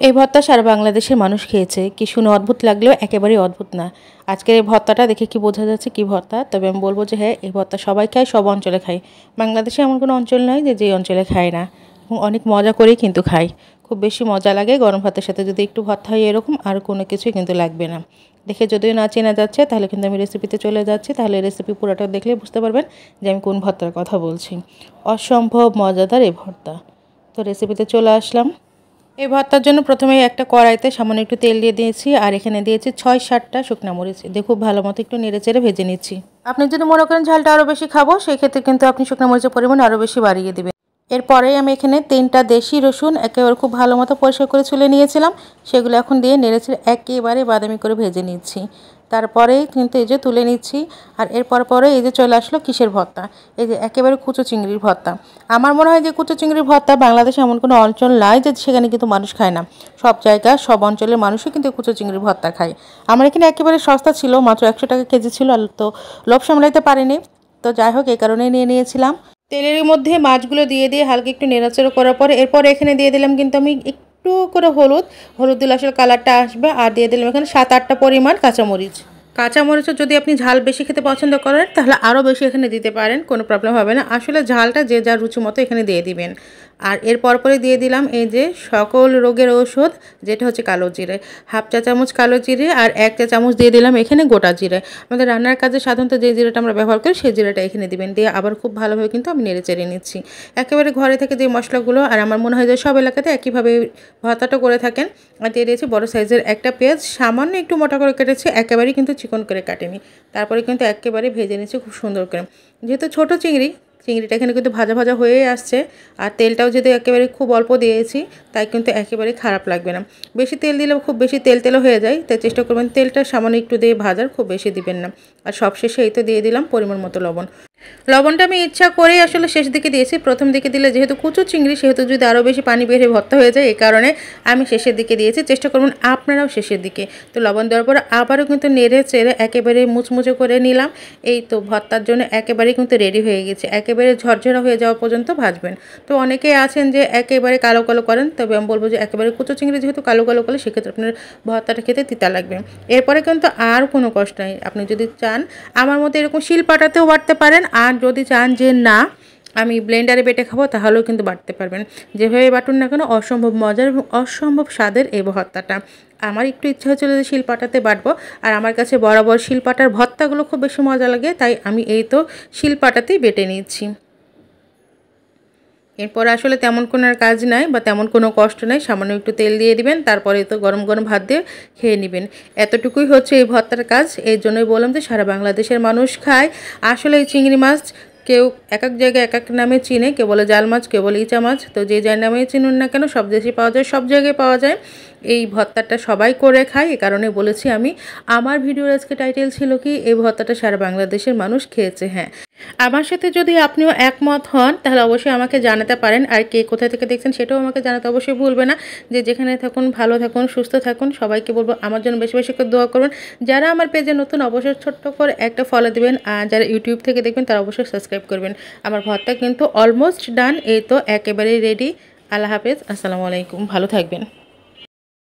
এই ভর্তা সারা বাংলাদেশের মানুষ খেয়েছে। কি শুনে অদ্ভুত লাগলেও একেবারেই অদ্ভুত না। আজকের এই ভর্তাটা দেখে কি বোঝা যাচ্ছে কি ভর্তা, তবে আমি বলবো যে হ্যাঁ, এই ভর্তা সবাই খায়, সব অঞ্চলে খায়। বাংলাদেশে এমন কোনো অঞ্চল নয় যে অঞ্চলে খায় না, এবং অনেক মজা করেই কিন্তু খায়। খুব বেশি মজা লাগে গরম ভাতের সাথে যদি একটু ভর্তা হয়, এরকম আর কোনো কিছুই কিন্তু লাগবে না। দেখে যদিও না চেনা যাচ্ছে, তাহলে কিন্তু আমি রেসিপিতে চলে যাচ্ছি। তাহলে রেসিপি পুরোটা দেখলে বুঝতে পারবেন যে আমি কোন ভর্তার কথা বলছি। অসম্ভব মজাদার এই ভর্তা। তো রেসিপিতে চলে আসলাম। এই ভর্তার জন্য প্রথমে একটা কড়াইতে সামান্য একটু তেল দিয়ে দিয়েছি, আর এখানে দিয়েছি 6-7টা শুকনা মরিচ। দিয়ে খুব ভালো মতো একটু নেড়ে চেড়ে ভেজে নিচ্ছি। আপনি যদি মনে করেন ঝালটা আরও বেশি খাবো, সেই ক্ষেত্রে কিন্তু আপনি শুকনা মরিচের পরিমাণ আরও বেশি বাড়িয়ে দেবেন। এরপরেই আমি এখানে 3টা দেশি রসুন একেবারে খুব ভালো মতো পরিষ্কার করে ছুলে নিয়েছিলাম, সেগুলো এখন দিয়ে নেড়ে চেড়ে একেবারে বাদামি করে ভেজে নিচ্ছি। তারপরেই কিন্তু এই যে তুলে নিচ্ছি। আর এরপর পরে এই যে চলে আসলো কিসের ভর্তা, এই যে একেবারে কুচো চিংড়ির ভর্তা। আমার মনে হয় যে কুচো চিংড়ির ভর্তা বাংলাদেশে এমন কোনো অঞ্চল নাই যে সেখানে কিন্তু মানুষ খায় না। সব জায়গা সব অঞ্চলের মানুষই কিন্তু কুচো চিংড়ির ভর্তা খায়। আমার এখানে একেবারে সস্তা ছিল, মাত্র 100 টাকা কেজি ছিল। আর তো লোভ সামলাইতে পারিনি, তো যাই হোক এই কারণেই নিয়ে নিয়েছিলাম। তেলের মধ্যে মাছগুলো দিয়ে হালকা একটু নেড়াচড়া করার পরে এরপর এখানে দিয়ে দিলাম কিন্তু আমি একটু করে হলুদ দিলে আসলে কালারটা আসবে। আর দিয়ে দিলাম এখানে 7-8টা পরিমাণ কাঁচামরিচ। কাঁচামরিচও যদি আপনি ঝাল বেশি খেতে পছন্দ করেন, তাহলে আরও বেশি এখানে দিতে পারেন, কোনো প্রবলেম হবে না। আসলে ঝালটা যে যার রুচি মতো এখানে দিয়ে দিবেন। আর এরপর পরে দিয়ে দিলাম এই যে সকল রোগের ঔষধ, যেটা হচ্ছে কালো জিরে, 1/2 চা চামচ কালো জিরে। আর 1 চা চামচ দিয়ে দিলাম এখানে গোটা জিরে। আমাদের রান্নার কাজে সাধারণত যে জিরাটা আমরা ব্যবহার করি, সেই জিরাটা এখানে দিবেন। দিয়ে আবার খুব ভালোভাবে কিন্তু আমি নেড়ে চেড়ে নিচ্ছি। একেবারে ঘরে থেকে যে মশলাগুলো, আর আমার মনে হয় যে সব এলাকাতে একইভাবে ভর্তাটা করে থাকেন। আর দিয়ে দিয়েছি বড় সাইজের একটা পেঁয়াজ, সামান্য একটু মোটা করে কেটেছি, একেবারেই কিন্তু চিকন করে কাটেনি। তারপরে কিন্তু একেবারে ভেজে নিচ্ছি খুব সুন্দর করে। যেহেতু ছোটো চিংড়িটা এখানে কিন্তু ভাজা ভাজা হয়ে আসছে, আর তেলটাও যদি একেবারে খুব অল্প দিয়েছি, তাই কিন্তু একেবারে খারাপ লাগবে না। বেশি তেল দিলেও খুব বেশি তেল হয়ে যায়, তাই চেষ্টা করবেন তেলটা সামান্য একটু দিয়ে ভাজার, খুব বেশি দিবেন না। আর সবশেষে এই তো দিয়ে দিলাম পরিমাণ মতো লবণ। লবণটা আমি ইচ্ছা করেই আসলে শেষ দিকে দিয়েছি। প্রথম দিকে দিলে যেহেতু কুচো চিংড়ি, সেহেতু যদি আরও বেশি পানি বের হয়ে ভর্তা হয়ে যায়, এই কারণে আমি শেষের দিকে দিয়েছি। চেষ্টা করবেন আপনারাও শেষের দিকে। তো লবণ দেওয়ার পরে আবারও কিন্তু নেড়ে চেড়ে একেবারে মুচমুচে করে নিলাম। এই তো ভর্তার জন্য একেবারেই কিন্তু রেডি হয়ে গেছে। একেবারে ঝরঝরা হয়ে যাওয়া পর্যন্ত ভাজবেন। তো অনেকেই আছেন যে একেবারে কালো কালো করেন, তবে আমি বলবো যে একেবারে কুচো চিংড়ি যেহেতু কালো কালো করে, সেক্ষেত্রে আপনার ভর্তাটা খেতে তিতা লাগবে। এরপরে কিন্তু আর কোনো কষ্ট নেই। আপনি যদি চান আমার মতো এরকম শিলপাটাতেও বাটতে পারেন, আর যদি চান যে না আমি ব্লেন্ডারে বেটে খাবো, তাহলেও কিন্তু বাটতে পারবেন। যেভাবে বাটুন না কেন, অসম্ভব মজার এবং অসম্ভব স্বাদের এই ভর্তাটা। আমার একটু ইচ্ছা হচ্ছিল যে শিলপাটাতে বাটবো, আর আমার কাছে বরাবর শিলপাটার ভর্তাগুলো খুব বেশি মজা লাগে, তাই আমি এই তো শিলপাটাতেই বেটে নিচ্ছি। এরপর আসলে তেমন কোনো আর কাজ নাই বা তেমন কোনো কষ্ট নাই। সামান্য একটু তেল দিয়ে দিবেন, তারপরে তো গরম গরম ভাত দিয়ে খেয়ে নেবেন। এতটুকুই হচ্ছে এই ভর্তার কাজ। এই জন্যই বললাম যে সারা বাংলাদেশের মানুষ খায়। আসলে এই চিংড়ি মাছ কেউ এক এক জায়গায় এক এক নামে চিনে, কেউ বলে জাল মাছ, কেউ বলে ইচা মাছ। তো যে যার নামেই চিনুন না কেন, সব দেশে পাওয়া যায়, সব জায়গায় পাওয়া যায়। এই ভর্তাটা সবাই করে খায়, এ কারণে বলেছি আমি। আমার ভিডিওর আজকে টাইটেল ছিল কি, এই ভর্তাটা সারা বাংলাদেশের মানুষ খেয়েছে। হ্যাঁ, আমার সাথে যদি আপনিও একমত হন, তাহলে অবশ্যই আমাকে জানাতে পারেন। আর কে কোথা থেকে দেখছেন সেটাও আমাকে জানাতে অবশ্যই ভুলবে না। যে যেখানে থাকুন ভালো থাকুন, সুস্থ থাকুন। সবাইকে বলবো আমার জন্য বেশি বেশি করে দোয়া করবেন। যারা আমার পেজে নতুন, অবশ্যই ছোট্ট করে একটা ফলো দিবেন। আর যারা ইউটিউব থেকে দেখবেন, তারা অবশ্যই সাবস্ক্রাইব করবেন। আমার ভর্তা কিন্তু অলমোস্ট ডান। এই তো একেবারেই রেডি। আল্লাহ হাফেজ, আসসালামু আলাইকুম, ভালো থাকবেন।